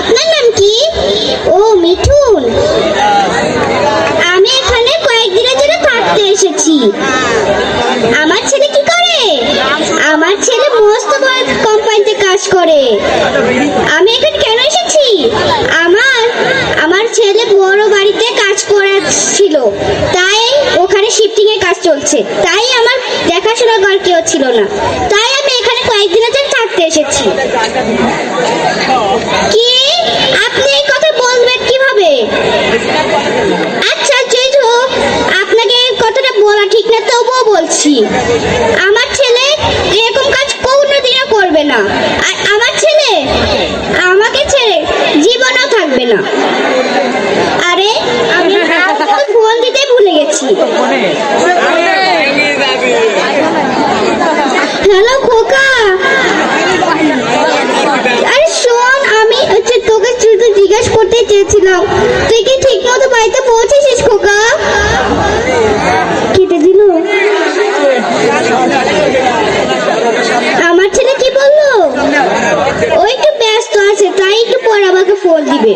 আপনার নাম কি? ও মিঠুন। আমি এখানে কয়েকদিনের জন্য থাকতে এসেছি। আমার ছেলে কি করে? আমার ছেলে মস্ত বড় কোম্পানিতে কাজ করে। আমি এখানে কেন এসেছি? আমার ছেলে বড় বাড়িতে কাজ করেছিল, তাই ওখানে শিফটিং এর কাজ চলছে, তাই আমার দেখাশোনা করার কেউ ছিল না, তাই আমি এখানে কয়েকদিনের জন্য থাকতে এসেছি। কি? আপনি এই কথা বলবেন কিভাবে? আচ্ছা যেহেতু আপনাকে কথাটা বলা ঠিক না, তবুও বলছি, আমার ছেলে এরকম কাজ কোনোদিনও করবে না। আর আমার ছেলে আমাকে ছেড়ে জীবনেও থাকবে না। আরে আমি ফোন দিতে ভুলে গেছি। হ্যালো খোকা। আরে শোন, আমি তোকে শুধু জিজ্ঞেস করতে চেয়েছিলাম, তুই কি ঠিক মতো বাড়িতে পৌঁছেছিস খোকা? কেটে দিল। আমার ছেলে কি বললো? ও একটু ব্যস্ত আছে, তাই একটু পরে আমাকে ফোন দিবে।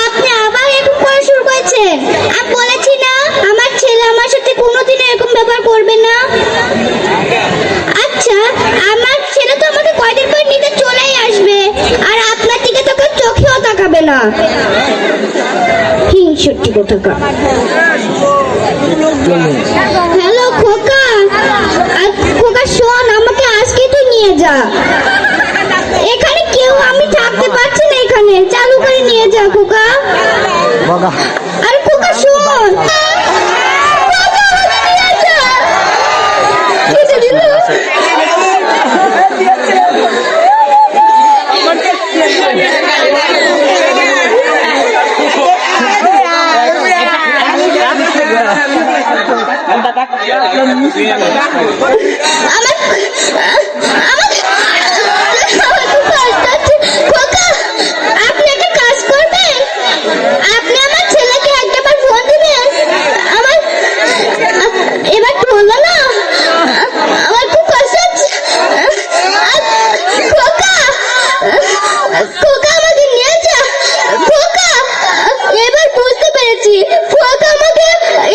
আপনি আবার এরকম করা শুরু করেছেন। আমি বলেছি না আমার ছেলে আমার সাথে কোনোদিন এরকম ব্যবহার করবে না। আচ্ছা, আমার ছেলে তো আমাকে কয়দিন পর নিতে চলেই আসবে, আর আপনার দিকে তো কেউ চোখেও তাকাবে না। হিংসুটি কোথাকার। হ্যালো খোকা। খোকা শোন, আমাকে আজকে তুই নিয়ে যা। এখানে কেউ আমি থাকতে পারছি না, এখানে চালু করে নিয়ে যা খোকা। আরে খোকা শোন। আপনি একটা কাজ করবেন, আপনি আমার ছেলেকে একটাবার ফোন দিবেন। আমার এবার বললো না, আমার খুব কষ্ট হচ্ছে। খোকা, খোকা আমাকে নিয়ে যা। খোকা, এবার বুঝতে পেরেছি খোকা আমাকে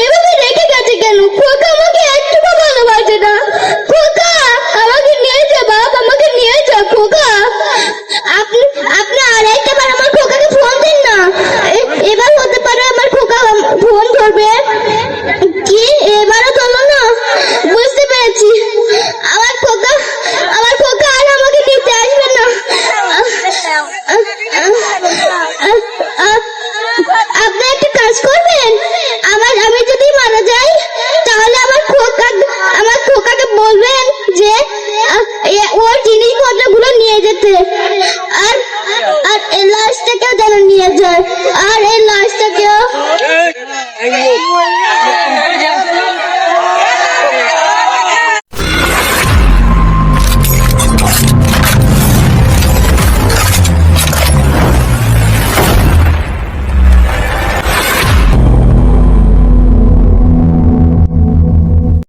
এভাবে রেখে গেছে কেন। খোকা আমাকে একটুও ভালোবাসে না। খোকা আমাকে নিয়ে যা বাপ, আমাকে নিয়ে যা খোকা। আপনি আর একটাবার আমার খোকাকে ফোন দিন না। এবার হতে পারে আমার খোকা ফোন ধরবে। কি এবারও ধরলো না? বুঝতে পেরেছি, আমার খোকা আর আমাকে নিতে আসবে না। আপনি একটা কাজ করবেন, আমি যদি মারা যাই তাহলে আমার খোকাকে বলবেন যে ওর জিনিসপত্রগুলো নিয়ে যেতে।